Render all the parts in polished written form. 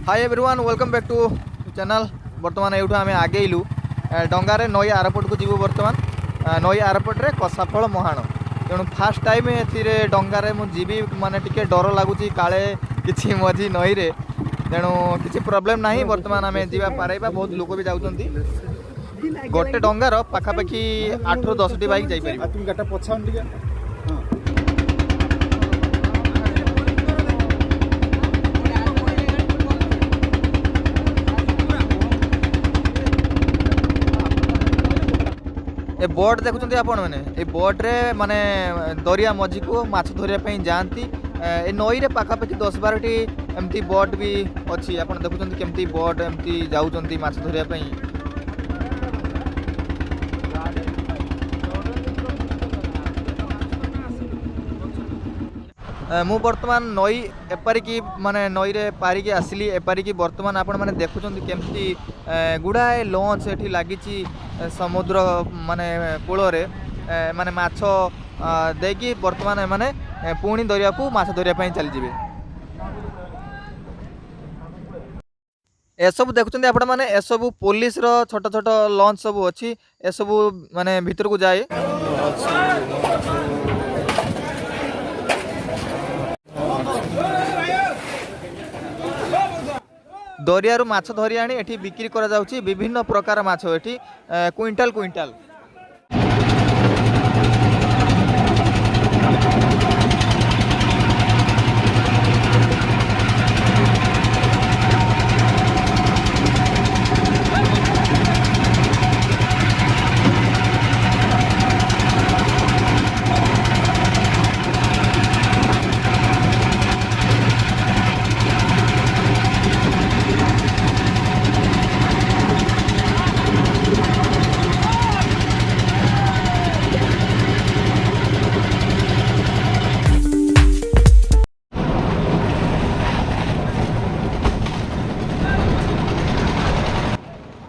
Hi everyone welcome back to channel. बर्तमान यूँ आम आगेलु डंगारे नई एयरपोर्ट को जीव। बर्तमान नई एयरपोर्ट रे कसाफल महाण तेणु फास्ट टाइम ए डंगारे मुझी माने टिके डर लगुच काले किसी मझी नई रे तेणु किसी प्रोब्लेम ना। बर्तमान आम जा पारेबा बहुत लोक भी जाऊँगी। गोटे डंगार पाखापाखि 8 ରୁ 10ଟି बाइक जापर। ए बोट देखुं आपण मैंने ये बोट रे माने दरिया मझी को माछ धरिया जाती। ए नई रे पाखापाखि 10-12टी एमती बोट भी अच्छी। आप देखुं केमती बोट एमती जाऊँच माछ धरिया। मु बर्तमान नई एपारिकी माने नई रे पारिकी आसिली एपारिकी। बर्तमान आपण माने देखुं केमती गुड़ाए लंच एठी लागिची समुद्र माने कूल रे माने माछ देकी बर्तमान माने पुणी दरिया को माछ धरिया चली जिवे। एसबू देखुं आपण माने एसबू पुलिस रो छोट छोट लंच सब अच्छी। एसबू माने भीतर को जाए दरिया माछ धरी आनी एठी बिक्री करा जाउची। विभिन्न प्रकार माछ एठी क्विंटाल क्विंटाल।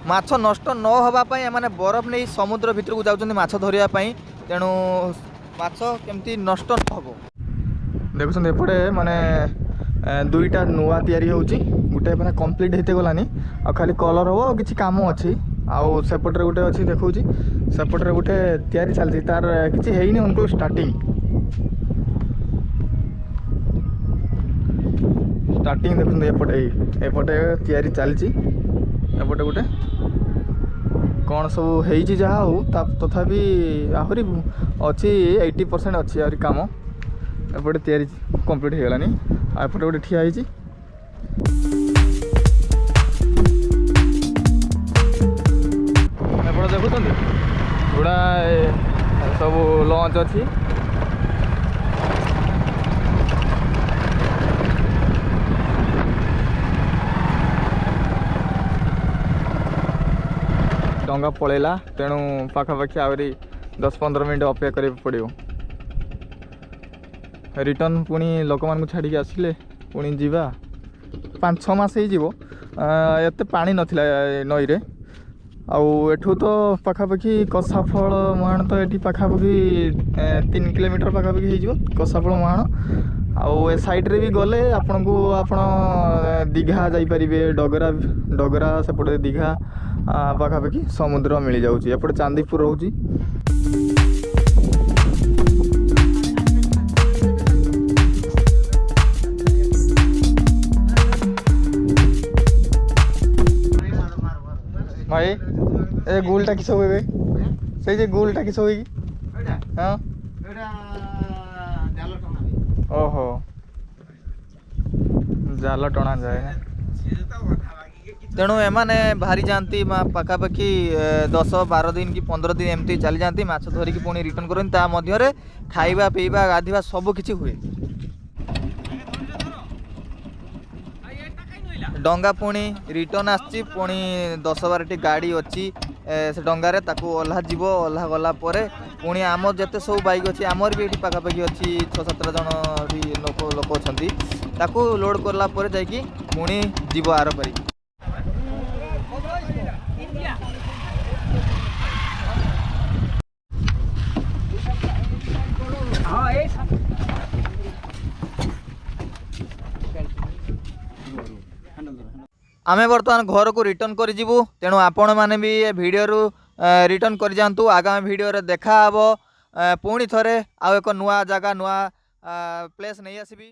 माछ नष्ट न होगापाई एमाने बरफ नहीं समुद्र भितर को जाउछन माछ धरिया पाई। तेणु माछ केमती नष्ट न हो। देखुछन एपटे माने दुईटा नुआ तयारी होउची। गुटे माने कंप्लीट हेते गलानी आ खाली कलर हो किछि काम अछि। आउ सेपटरे गुटे अछि देखौची सेपटरे गुटे तयारी चलछि तार किछि हेइनी उनको स्टार्टिंग देखुन एपटे तयारी चलछि। एपटे गुटे कौन सब है जहाँ हो तथापि आहरी अच्छी 80% अच्छी आहरी कम एपटे तैयारी कंप्लीट हो गलानी। एपटे गोटे ठिया होइछि एपटे देखुं गुड़ा सब लंच अच्छी। डंगा पलैला तेणु पाखापाखि आहरी 10-15 मिनट अपेक्षा कर पड़ो। रिटर्न पुणी लोक मान छाड़ी आसिले पुणी जीवा 5-6 मास एते पानी नथिला नई रे। आठू तो पाखापाखि कसाफल मुहाण तो ये पाखापाखि 3 किलोमीटर पाखापाखि हो कसाफल मुहाण। आउ ए साइड रे भी गले आपन को आपण दीघा जाई परिबे। डगरा सेपटे दीघा पाखापाखि समुद्र मिल जाऊँगी। एपटे चांदीपुर रोची भाई ए गोलटा किस हुए से जे गोलटा किस हुए हाँ ओहो जाल टणा जाए। तेणु एमाने बाहरी जाती पाखापाखि 10-12 दिन कि 15 दिन एमती चली जाती माछ धरिकी पुणी रिटर्न करते। ता मध्य खाइबा पीवा गाधीवा सब किछि हुए। डंगा पुणी रिटर्न आसी पुणी 10-12टी गाड़ी अच्छी से डंगारे ताकू ओह्ला जीव। ओह्ला गला परे पुणी आम जिते सब बाइक अच्छी आमर भी ये पाखापाखि अच्छी 6-7 जन लोक अच्छी ताकू लोड करला परे जाइकी पुणी जीव आर पारी। आमे बर्तमान घर को रिटर्न कर जीवु तेणु आपण मैंने भी ये वीडियो रिटर्न कर जातु आगामी वीडियो रे देखा हबो पुणी थरे आ एक नुआ जगह नुआ प्लेस नहीं आसबी।